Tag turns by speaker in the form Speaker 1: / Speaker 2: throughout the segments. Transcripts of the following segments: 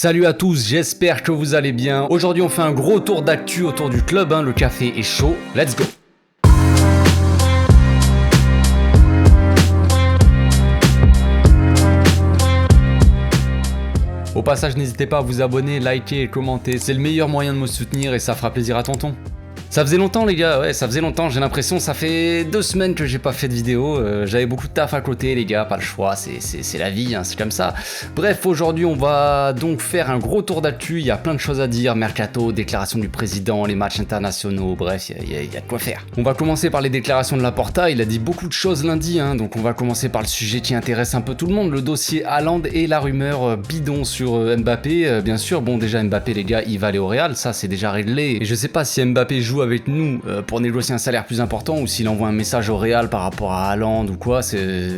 Speaker 1: Salut à tous, j'espère que vous allez bien. Aujourd'hui on fait un gros tour d'actu autour du club, le café est chaud, let's go. Au passage, n'hésitez pas à vous abonner, liker et commenter, c'est le meilleur moyen de me soutenir et ça fera plaisir à tonton. Ça faisait longtemps les gars, ouais ça faisait longtemps, j'ai l'impression ça fait 2 semaines que j'ai pas fait de vidéo, j'avais beaucoup de taf à côté les gars, pas le choix, c'est la vie, c'est comme ça. Bref, aujourd'hui on va donc faire un gros tour d'actu, il y a plein de choses à dire, mercato, déclaration du président, les matchs internationaux, bref, il y a de quoi faire. On va commencer par les déclarations de Laporta, il a dit beaucoup de choses lundi, donc on va commencer par le sujet qui intéresse un peu tout le monde, le dossier Haaland et la rumeur bidon sur Mbappé, bien sûr, bon déjà Mbappé les gars, il va aller au Real, ça c'est déjà réglé, et je sais pas si Mbappé joue avec nous pour négocier un salaire plus important ou s'il envoie un message au Real par rapport à Haaland ou quoi,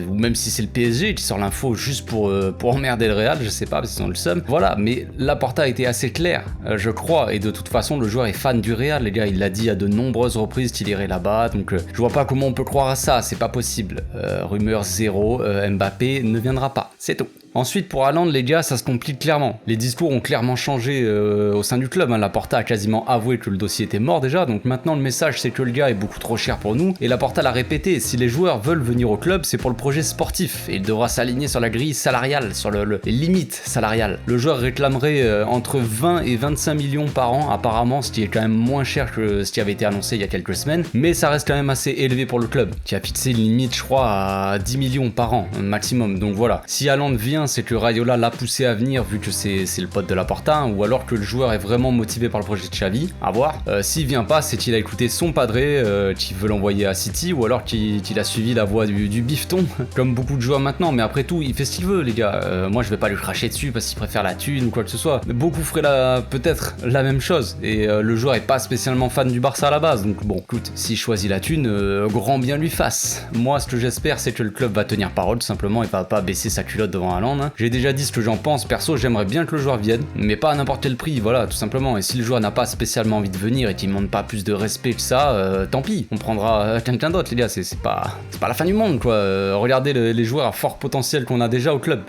Speaker 1: ou même si c'est le PSG qui sort l'info juste pour emmerder le Real, je sais pas parce qu'ils ont le seum. Voilà, mais Laporta a été assez clair, je crois, et de toute façon le joueur est fan du Real, les gars, il l'a dit à de nombreuses reprises qu'il irait là-bas, donc je vois pas comment on peut croire à ça, c'est pas possible. Rumeur zéro, Mbappé ne viendra pas, c'est tout. Ensuite, pour Haaland, les gars, ça se complique clairement. Les discours ont clairement changé au sein du club. Laporta a quasiment avoué que le dossier était mort déjà. Donc maintenant, le message, c'est que le gars est beaucoup trop cher pour nous. Et Laporta l'a répété, si les joueurs veulent venir au club, c'est pour le projet sportif. Et il devra s'aligner sur la grille salariale, sur les limites salariales. Le joueur réclamerait entre 20 et 25 millions par an, apparemment, ce qui est quand même moins cher que ce qui avait été annoncé il y a quelques semaines. Mais ça reste quand même assez élevé pour le club, qui a fixé une limite, je crois, à 10 millions par an, maximum. Donc voilà, si Haaland vient, c'est que Raiola l'a poussé à venir vu que c'est le pote de Laporta, ou alors que le joueur est vraiment motivé par le projet de Xavi, à voir. S'il vient pas, c'est qu'il a écouté son padré qui veut l'envoyer à City, ou alors qu'il a suivi la voie du bifton, comme beaucoup de joueurs maintenant, mais après tout, il fait ce qu'il veut les gars, moi je vais pas lui cracher dessus parce qu'il préfère la thune ou quoi que ce soit. Beaucoup feraient peut-être la même chose, et le joueur est pas spécialement fan du Barça à la base, donc bon, écoute, s'il choisit la thune, grand bien lui fasse. Moi ce que j'espère c'est que le club va tenir parole tout simplement, et va pas baisser sa culotte devant Haaland. J'ai déjà dit ce que j'en pense, perso j'aimerais bien que le joueur vienne, mais pas à n'importe quel prix, voilà, tout simplement, et si le joueur n'a pas spécialement envie de venir et qu'il demande pas plus de respect que ça, tant pis, on prendra quelqu'un d'autre les gars, c'est pas la fin du monde quoi, regardez les joueurs à fort potentiel qu'on a déjà au club.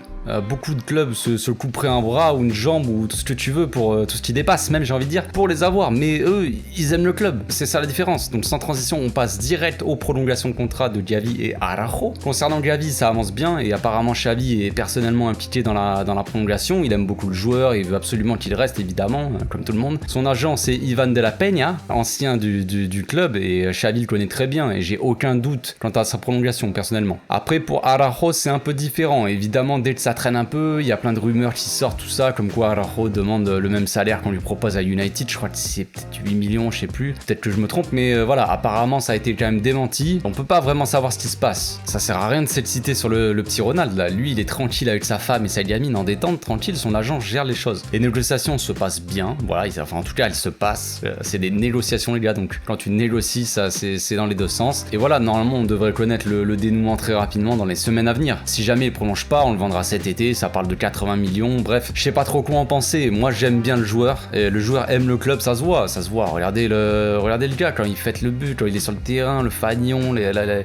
Speaker 1: Beaucoup de clubs se couperaient un bras ou une jambe ou tout ce que tu veux pour tout ce qui dépasse même, j'ai envie de dire, pour les avoir, mais eux ils aiment le club, c'est ça la différence. Donc sans transition on passe direct aux prolongations de contrat de Gavi et Araujo. Concernant Gavi ça avance bien et apparemment Xavi est personnellement impliqué dans la prolongation, il aime beaucoup le joueur, il veut absolument qu'il reste évidemment, comme tout le monde. Son agent c'est Ivan de la Peña, ancien du club, et Xavi le connaît très bien et j'ai aucun doute quant à sa prolongation personnellement. Après pour Araujo c'est un peu différent, évidemment dès que ça traîne un peu, il y a plein de rumeurs qui sortent tout ça, comme quoi Araujo demande le même salaire qu'on lui propose à United, je crois que c'est peut-être 8 millions, je sais plus, peut-être que je me trompe, mais voilà, apparemment ça a été quand même démenti, on peut pas vraiment savoir ce qui se passe, ça sert à rien de s'exciter sur le petit Ronald là, lui il est tranquille avec sa femme et sa gamine en détente, tranquille, son agent gère les choses. Les négociations se passent bien, voilà, enfin en tout cas elles se passent, c'est des négociations les gars, donc quand tu négocies ça c'est dans les deux sens, et voilà, normalement on devrait connaître le dénouement très rapidement dans les semaines à venir. Si jamais il prolonge pas, on le vendra cet été, ça parle de 80 millions, bref, je sais pas trop quoi en penser, moi j'aime bien le joueur, et le joueur aime le club, ça se voit, regardez le gars quand il fête le but, quand il est sur le terrain, le fanion,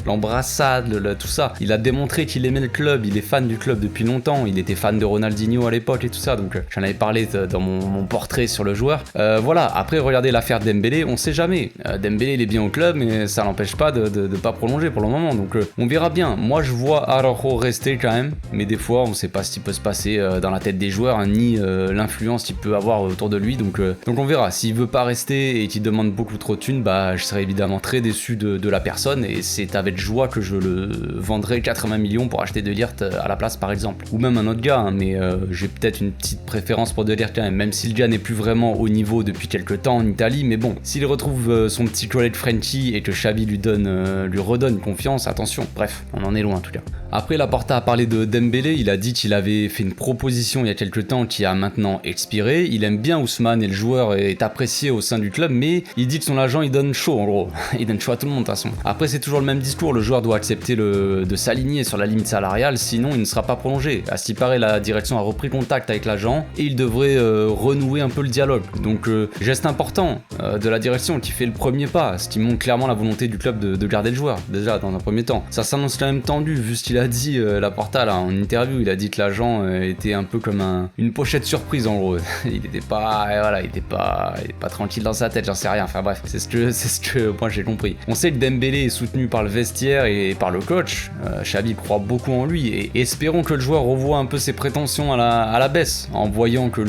Speaker 1: l'embrassade, tout ça, il a démontré qu'il aimait le club, il est fan du club depuis longtemps, il était fan de Ronaldinho à l'époque et tout ça, donc j'en avais parlé dans mon portrait sur le joueur. Voilà, après regardez l'affaire Dembélé, on sait jamais, Dembélé il est bien au club, mais ça l'empêche pas de pas prolonger pour le moment, donc on verra bien. Moi je vois Araujo rester quand même, mais des fois on sait pas ce qui peut se passer dans la tête des joueurs, ni l'influence qu'il peut avoir autour de lui, donc on verra. S'il veut pas rester et qu'il demande beaucoup trop de thunes, bah je serais évidemment très déçu de la personne, et c'est avec joie que je le vendrai 80 millions pour acheter De Ligt à la place par exemple, ou même un autre gars, mais j'ai peut-être une petite préférence pour De Ligt quand même si le gars n'est plus vraiment au niveau depuis quelques temps en Italie, mais bon, s'il retrouve son petit collègue Frenchie et que Xavi lui redonne confiance, attention, bref, on en est loin en tout cas. Après Laporta a parlé de Dembélé, il a dit qu'il avait fait une proposition il y a quelques temps qui a maintenant expiré, il aime bien Ousmane et le joueur est apprécié au sein du club, mais il dit que son agent il donne chaud en gros, il donne chaud à tout le monde de toute façon. Après c'est toujours le même discours, le joueur doit accepter de s'aligner sur la limite salariale, sinon il ne sera pas prolongé. À ce qui paraît la direction a repris contact avec l'agent et il devrait renouer un peu le dialogue, donc geste important de la direction qui fait le premier pas, ce qui montre clairement la volonté du club de garder le joueur, déjà dans un premier temps. Ça s'annonce quand même tendu vu ce qu'il a dit Laporta là en interview, il a dit que l'agent était un peu comme une pochette surprise en gros. Il était pas, voilà, il était pas tranquille dans sa tête, j'en sais rien. Enfin bref, c'est ce que moi j'ai compris. On sait que Dembélé est soutenu par le vestiaire et par le coach. Xavi croit beaucoup en lui et espérons que le joueur revoie un peu ses prétentions à la baisse en voyant que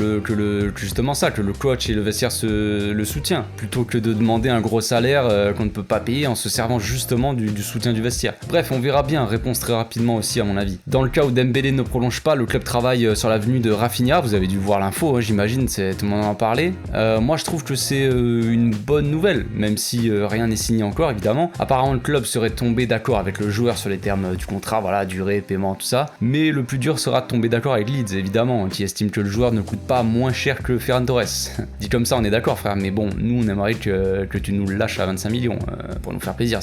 Speaker 1: justement ça, que le coach et le vestiaire le soutient, plutôt que de demander un gros salaire qu'on ne peut pas payer en se servant justement du soutien du vestiaire. Bref, on verra bien, réponse très rapidement aussi à mon avis. Dans le cas où Dembélé ne prolonge pas, le club travaille sur la venue de Rafinha, vous avez dû voir l'info, hein, j'imagine, tout le monde en a parlé. Moi je trouve que c'est une bonne nouvelle, même si rien n'est signé encore évidemment. Apparemment le club serait tombé d'accord avec le joueur sur les termes du contrat, voilà, durée, paiement, tout ça. Mais le plus dur sera de tomber d'accord avec Leeds évidemment, qui estime que le joueur ne coûte pas moins cher que Ferran Torres. Dit comme ça on est d'accord frère, mais bon, nous on aimerait que tu nous le lâches à 25 millions pour nous faire plaisir,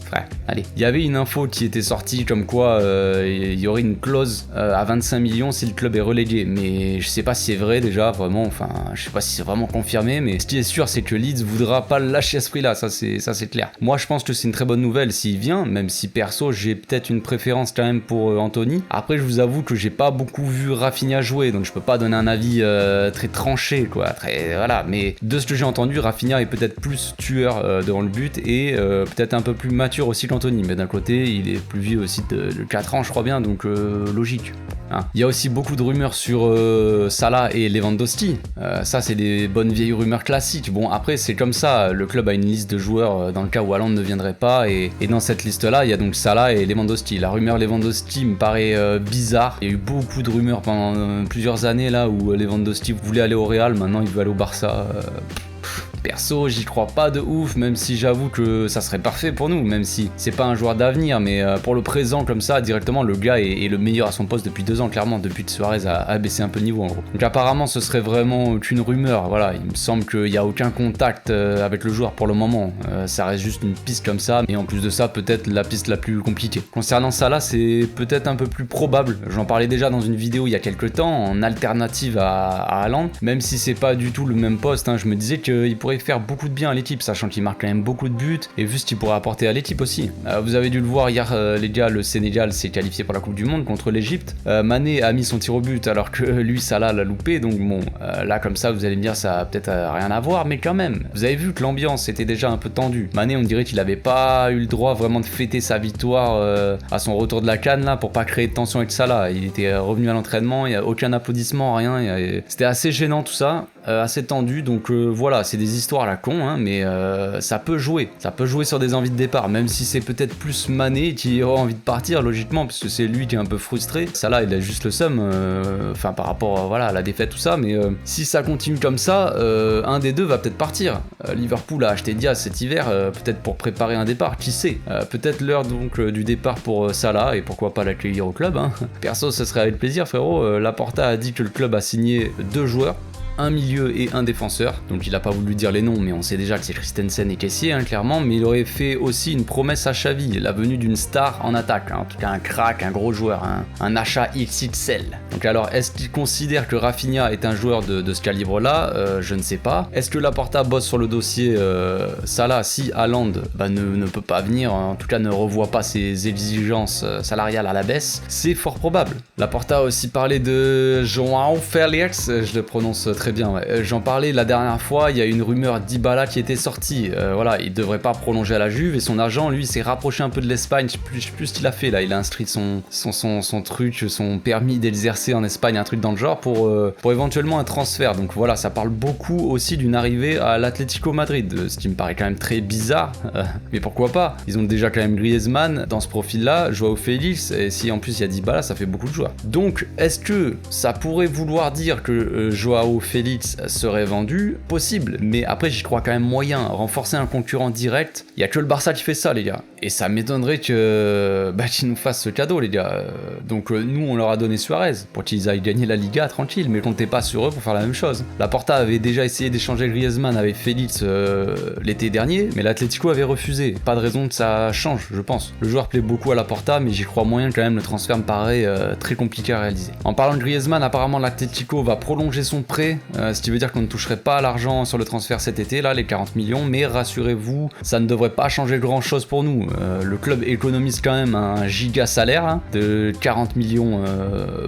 Speaker 1: frère. Allez, il y avait une info qui était sortie comme quoi il y aurait une clause à 25 millions si le club est relégué, mais je sais pas si c'est vrai déjà, vraiment, enfin je sais pas si c'est vraiment confirmé, mais ce qui est sûr c'est que Leeds voudra pas le lâcher à ce prix là, ça c'est clair. Moi je pense que c'est une très bonne nouvelle s'il vient, même si perso j'ai peut-être une préférence quand même pour Anthony. Après je vous avoue que j'ai pas beaucoup vu Rafinha jouer, donc je peux pas donner un avis très tranché quoi, voilà, mais de ce que j'ai entendu, Rafinha est peut-être plus tueur devant le but et peut-être un peu plus mature aussi qu'Anthony, mais d'un côté il est plus vieux aussi de 4 ans je crois bien, donc logique. Il y a aussi beaucoup de rumeurs sur Salah et Lewandowski, ça c'est des bonnes vieilles rumeurs classiques. Bon après c'est comme ça, le club a une liste de joueurs dans le cas où Haaland ne viendrait pas, et dans cette liste là il y a donc Salah et Lewandowski. La rumeur Lewandowski me paraît bizarre, il y a eu beaucoup de rumeurs pendant plusieurs années là où Lewandowski voulait aller au Real, maintenant il veut aller au Barça. Perso, j'y crois pas de ouf, même si j'avoue que ça serait parfait pour nous, même si c'est pas un joueur d'avenir, mais pour le présent comme ça, directement, le gars est le meilleur à son poste depuis 2 ans, clairement, depuis que Suarez a baissé un peu de niveau en gros. Donc apparemment, ce serait vraiment qu'une rumeur, voilà, il me semble qu'il n'y a aucun contact avec le joueur pour le moment, ça reste juste une piste comme ça, et en plus de ça, peut-être la piste la plus compliquée. Concernant ça là, c'est peut-être un peu plus probable, j'en parlais déjà dans une vidéo il y a quelques temps, en alternative à Haaland, même si c'est pas du tout le même poste, hein, je me disais qu'il pourrait faire beaucoup de bien à l'équipe, sachant qu'il marque quand même beaucoup de buts et vu ce qu'il pourrait apporter à l'équipe aussi. Vous avez dû le voir hier, les gars, le Sénégal s'est qualifié pour la Coupe du Monde contre l'Egypte. Mané a mis son tir au but alors que lui, Salah, l'a loupé, donc bon, là comme ça, vous allez me dire, ça a peut-être rien à voir, mais quand même, vous avez vu que l'ambiance était déjà un peu tendue. Mané, on dirait qu'il avait pas eu le droit vraiment de fêter sa victoire à son retour de la CAN là pour pas créer de tension avec Salah. Il était revenu à l'entraînement, il n'y a aucun applaudissement, rien. C'était assez gênant tout ça. Assez tendu, donc voilà, c'est des histoires à la con, hein, mais ça peut jouer sur des envies de départ, même si c'est peut-être plus Mané qui aura envie de partir logiquement, puisque c'est lui qui est un peu frustré. Ça là, il a juste le seum, enfin par rapport voilà, à la défaite, tout ça, mais si ça continue comme ça, un des deux va peut-être partir. Liverpool a acheté Diaz cet hiver, peut-être pour préparer un départ, qui sait. Peut-être l'heure donc du départ pour Salah, et pourquoi pas l'accueillir au club, hein. Perso, ce serait avec plaisir, frérot. Laporta a dit que le club a signé 2 joueurs, un milieu et un défenseur, donc il a pas voulu dire les noms, mais on sait déjà que c'est Christensen et Kessié, hein, clairement, mais il aurait fait aussi une promesse à Xavi, la venue d'une star en attaque, hein, en tout cas un crack, un gros joueur, hein, un achat XXL. Donc alors, est-ce qu'il considère que Rafinha est un joueur de ce calibre-là? Je ne sais pas. Est-ce que Laporta bosse sur le dossier Salah si Haaland ne peut pas venir, en tout cas ne revoit pas ses exigences salariales à la baisse? C'est fort probable. Laporta a aussi parlé de João Félix, je le prononce très bien, ouais. J'en parlais la dernière fois, il y a une rumeur d'Dybala qui était sortie, voilà, il devrait pas prolonger à la Juve et son agent lui s'est rapproché un peu de l'Espagne, je sais plus ce qu'il a fait là, il a inscrit son truc, son permis d'exercer en Espagne, un truc dans le genre pour éventuellement un transfert, donc voilà, ça parle beaucoup aussi d'une arrivée à l'Atlético Madrid, ce qui me paraît quand même très bizarre, mais pourquoi pas, ils ont déjà quand même Griezmann dans ce profil là, João Félix, et si en plus il y a Dybala, ça fait beaucoup de joueurs. Donc est-ce que ça pourrait vouloir dire que João Félix serait vendu? Possible, mais après j'y crois quand même moyen. Renforcer un concurrent direct, il y a que le Barça qui fait ça les gars, et ça m'étonnerait que qu'ils nous fassent ce cadeau les gars. Donc nous on leur a donné Suarez pour qu'ils aillent gagner la Liga tranquille, mais comptez pas sur eux pour faire la même chose. Laporta avait déjà essayé d'échanger Griezmann avec Félix l'été dernier, mais l'Atlético avait refusé. Pas de raison que ça change, je pense. Le joueur plaît beaucoup à Laporta, mais j'y crois moyen quand même, le transfert me paraît très compliqué à réaliser. En parlant de Griezmann, apparemment l'Atlético va prolonger son prêt, ce qui veut dire qu'on ne toucherait pas à l'argent sur le transfert cet été, là, les 40 millions, mais rassurez-vous, ça ne devrait pas changer grand chose pour nous. Le club économise quand même un giga salaire hein, de 40 millions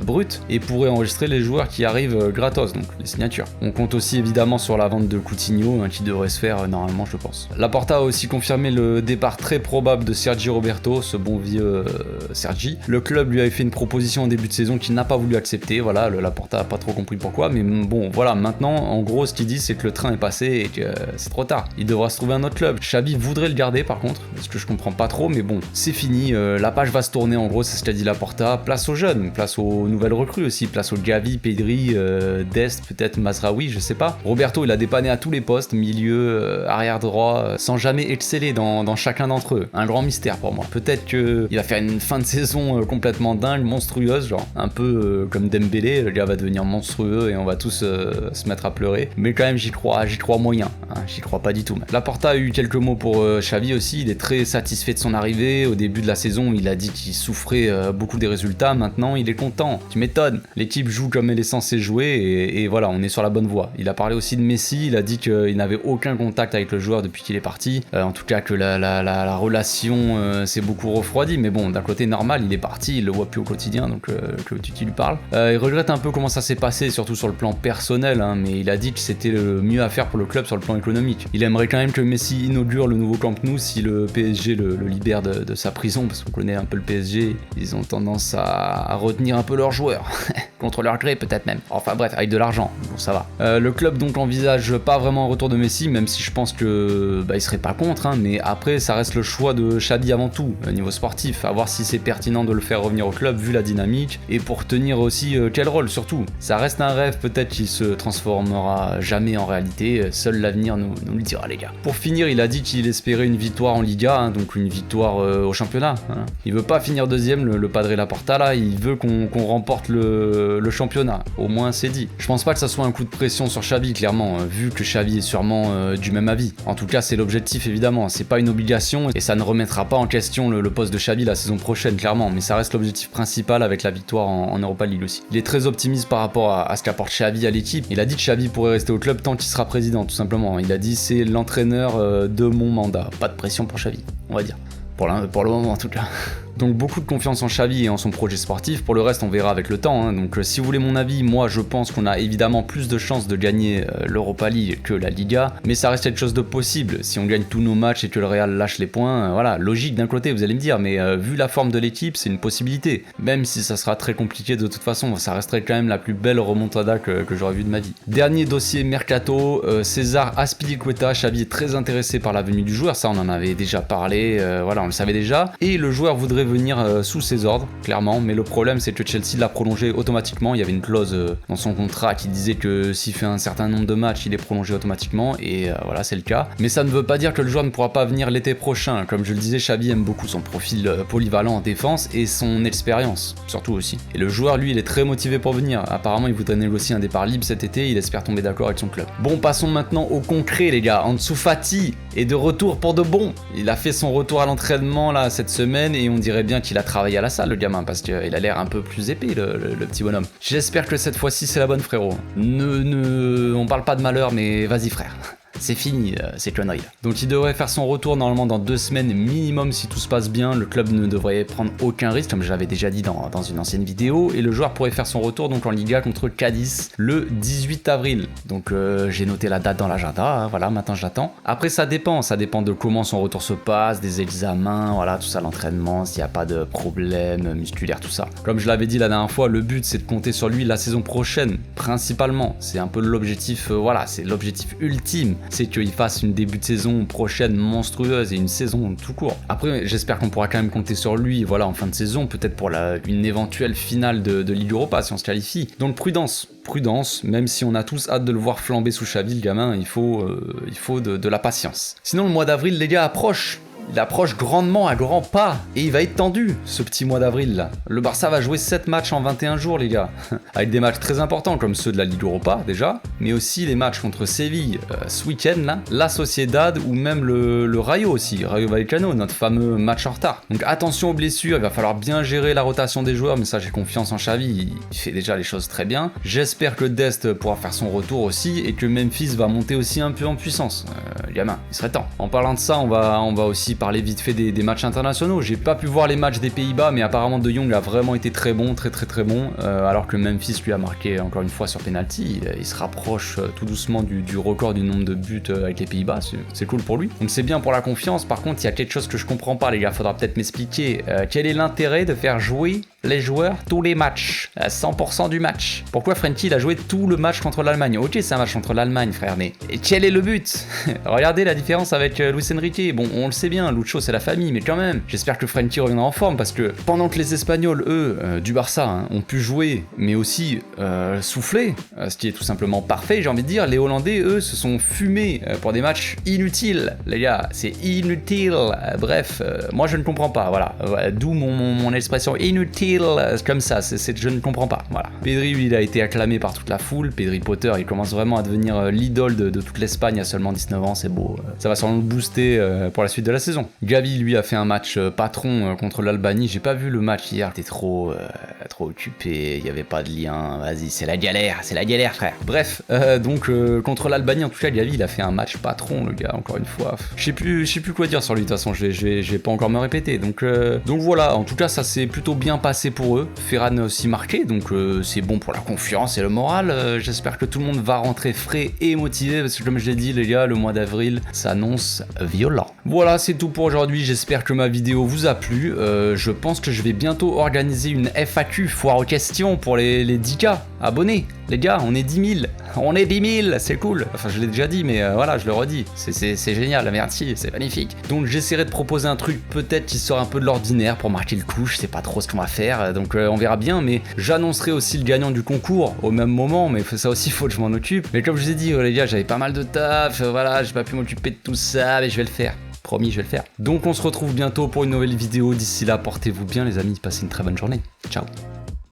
Speaker 1: bruts et pourrait enregistrer les joueurs qui arrivent gratos, donc les signatures. On compte aussi évidemment sur la vente de Coutinho hein, qui devrait se faire normalement je pense. Laporta a aussi confirmé le départ très probable de Sergi Roberto, ce bon vieux Sergi. Le club lui avait fait une proposition en début de saison qu'il n'a pas voulu accepter, voilà, le Laporta a pas trop compris pourquoi, mais bon voilà, maintenant en gros ce qu'il dit c'est que le train est passé et que c'est trop tard. Il devra se trouver un autre club. Xavi voudrait le garder par contre, ce que je comprends pas trop, mais bon, c'est fini, la page va se tourner en gros, c'est ce qu'a dit Laporta. Place aux jeunes, place aux nouvelles recrues aussi, place aux Gavi, Pedri, Dest, peut-être Mazraoui, je sais pas. Roberto il a dépanné à tous les postes, milieu, arrière droit, sans jamais exceller dans chacun d'entre eux. Un grand mystère pour moi. Peut-être qu'il va faire une fin de saison complètement dingue, monstrueuse, genre un peu comme Dembélé, le gars va devenir monstrueux et on va tous se mettre à pleurer. Mais quand même j'y crois moyen, hein, j'y crois pas du tout. Laporta a eu quelques mots pour Xavi aussi, il est très satisfait de son arrivée. Au début de la saison il a dit qu'il souffrait beaucoup des résultats, maintenant il est content. Tu m'étonnes, l'équipe joue comme elle est censée jouer et voilà, on est sur la bonne voie. Il a parlé aussi de Messi, il a dit qu'il n'avait aucun contact avec le joueur depuis qu'il est parti, en tout cas que la relation s'est beaucoup refroidie, mais bon d'un côté normal, il est parti, il le voit plus au quotidien donc que tu lui parles. Il regrette un peu comment ça s'est passé, surtout sur le plan personnel, hein, mais il a dit que c'était le mieux à faire pour le club sur le plan économique. Il aimerait quand même que Messi inaugure le nouveau Camp Nou si le PSG le libère de sa prison, parce qu'on connaît un peu le PSG, ils ont tendance à retenir un peu leurs joueurs, contre leur gré peut-être même. Enfin bref, avec de l'argent, bon ça va. Le club donc envisage pas vraiment un retour de Messi, même si je pense que il serait pas contre, hein, mais après ça reste le choix de Xavi avant tout, au niveau sportif, à voir si c'est pertinent de le faire revenir au club vu la dynamique, et pour tenir aussi quel rôle surtout. Ça reste un rêve peut-être qui se transformera jamais en réalité, seul l'avenir nous le dira les gars. Pour finir, il a dit qu'il espérait une victoire en Liga, hein, donc une victoire au championnat. Hein. Il veut pas finir deuxième, le padre Laporta là, il veut qu'on remporte le championnat, au moins c'est dit. Je pense pas que ça soit un coup de pression sur Xavi clairement, vu que Xavi est sûrement du même avis. En tout cas c'est l'objectif évidemment, c'est pas une obligation et ça ne remettra pas en question le poste de Xavi la saison prochaine clairement, mais ça reste l'objectif principal avec la victoire en Europa League aussi. Il est très optimiste par rapport à ce qu'apporte Xavi à l'équipe. Il a dit que Xavi pourrait rester au club tant qu'il sera président tout simplement. Il a dit c'est l'entraîneur de mon mandat, pas de pression pour Xavi, on va dire. Pour le moment en tout cas. Donc beaucoup de confiance en Xavi et en son projet sportif, pour le reste on verra avec le temps, hein. Donc si vous voulez mon avis, moi je pense qu'on a évidemment plus de chances de gagner l'Europa League que la Liga, mais ça reste quelque chose de possible, si on gagne tous nos matchs et que le Real lâche les points, voilà, logique d'un côté vous allez me dire, mais vu la forme de l'équipe c'est une possibilité, même si ça sera très compliqué de toute façon, ça resterait quand même la plus belle remontada que j'aurais vue de ma vie. Dernier dossier Mercato, César Azpilicueta, Xavi est très intéressé par la venue du joueur, ça on en avait déjà parlé, voilà on le savait déjà, et le joueur voudrait venir sous ses ordres, clairement, mais le problème c'est que Chelsea l'a prolongé automatiquement, il y avait une clause dans son contrat qui disait que s'il fait un certain nombre de matchs, il est prolongé automatiquement, et voilà c'est le cas. Mais ça ne veut pas dire que le joueur ne pourra pas venir l'été prochain, comme je le disais, Xavi aime beaucoup son profil polyvalent en défense et son expérience, surtout aussi. Et le joueur lui il est très motivé pour venir, apparemment il voudrait négocier un départ libre cet été, il espère tomber d'accord avec son club. Bon, passons maintenant au concret les gars, Ansu Fati est de retour pour de bon, il a fait son retour à l'entraînement là cette semaine et on dirait bien qu'il a travaillé à la salle le gamin parce qu'il a l'air un peu plus épais le petit bonhomme. J'espère que cette fois-ci c'est la bonne frérot. On parle pas de malheur mais vas-y frère. C'est fini ces conneries là. Donc il devrait faire son retour normalement dans 2 semaines minimum si tout se passe bien, le club ne devrait prendre aucun risque comme je l'avais déjà dit dans une ancienne vidéo, et le joueur pourrait faire son retour donc en Liga contre Cadiz le 18 avril. Donc j'ai noté la date dans l'agenda, hein, voilà, maintenant j'attends. Après ça dépend de comment son retour se passe, des examens, voilà, tout ça, l'entraînement, s'il n'y a pas de problème musculaire, tout ça. Comme je l'avais dit la dernière fois, le but c'est de compter sur lui la saison prochaine, principalement. C'est un peu l'objectif, voilà, c'est l'objectif ultime. C'est qu'il fasse une début de saison prochaine monstrueuse et une saison tout court. Après, j'espère qu'on pourra quand même compter sur lui, voilà, en fin de saison, peut-être pour une éventuelle finale de Ligue Europa si on se qualifie. Donc prudence, même si on a tous hâte de le voir flamber sous Xavi, le gamin, il faut de la patience. Sinon, le mois d'avril, les gars, approche. Il approche grandement à grands pas et il va être tendu ce petit mois d'avril là. Le Barça va jouer 7 matchs en 21 jours les gars, avec des matchs très importants comme ceux de la Ligue Europa déjà, mais aussi les matchs contre Séville ce week-end là, la Sociedad ou même le Rayo aussi, Rayo Vallecano, notre fameux match en retard. Donc attention aux blessures, il va falloir bien gérer la rotation des joueurs, mais ça j'ai confiance en Xavi, il fait déjà les choses très bien. J'espère que Dest pourra faire son retour aussi et que Memphis va monter aussi un peu en puissance. gamin, il serait temps. En parlant de ça, on va aussi parler vite fait des matchs internationaux. J'ai pas pu voir les matchs des Pays-Bas, mais apparemment De Jong a vraiment été très bon, très bon, alors que Memphis lui a marqué encore une fois sur penalty. Il se rapproche tout doucement du record du nombre de buts avec les Pays-Bas, c'est cool pour lui. Donc c'est bien pour la confiance. Par contre, il y a quelque chose que je comprends pas, les gars, faudra peut-être m'expliquer. Quel est l'intérêt de faire jouer les joueurs tous les matchs, à 100% du match? Pourquoi Frenkie il a joué tout le match contre l'Allemagne? Ok, c'est un match contre l'Allemagne, frère, mais quel est le but? Regardez la différence avec Luis Enrique. Bon, on le sait bien, Lucho c'est la famille, mais quand même, j'espère que Frenkie reviendra en forme, parce que pendant que les Espagnols, eux, du Barça, hein, ont pu jouer, mais aussi souffler, ce qui est tout simplement parfait, j'ai envie de dire, les Hollandais, eux, se sont fumés pour des matchs inutiles, les gars, c'est inutile. Bref, moi je ne comprends pas, voilà, d'où mon expression inutile, comme ça, je ne comprends pas, voilà. Pedri, lui, il a été acclamé par toute la foule. Pedri Potter, il commence vraiment à devenir l'idole de toute l'Espagne à seulement 19 ans, c'est beau. Ça va sûrement le booster pour la suite de la saison. Gavi, lui, a fait un match patron contre l'Albanie. J'ai pas vu le match hier, j'étais trop occupé, il y avait pas de lien. Vas-y, c'est la galère, frère. Bref, donc contre l'Albanie, en tout cas, Gavi, il a fait un match patron, le gars, encore une fois. Je sais plus quoi dire sur lui, de toute façon, je vais pas encore me répéter. Donc voilà, en tout cas, ça s'est plutôt bien passé pour eux. Ferran aussi marqué, donc c'est bon pour la confiance et le moral. J'espère que tout le monde va rentrer frais et motivé, parce que comme je l'ai dit, les gars, le mois d'avril s'annonce violent. Voilà, c'est tout pour aujourd'hui. J'espère que ma vidéo vous a plu. Je pense que je vais bientôt organiser une FAQ, foire aux questions, pour les 10K abonnés. Les gars, on est 10 000. On est 10 000, c'est cool. Enfin, je l'ai déjà dit, mais voilà, je le redis. C'est génial, merci, c'est magnifique. Donc, j'essaierai de proposer un truc peut-être qui sort un peu de l'ordinaire pour marquer le coup. Je sais pas trop ce qu'on va faire, donc on verra bien. Mais j'annoncerai aussi le gagnant du concours au même moment. Mais ça aussi, faut que je m'en occupe. Mais comme je vous ai dit, les gars, j'avais pas mal de taf. Voilà, j'ai pas pu m'occuper de tout ça, mais je vais le faire. Promis, je vais le faire. Donc, on se retrouve bientôt pour une nouvelle vidéo. D'ici là, portez-vous bien, les amis. Passez une très bonne journée. Ciao.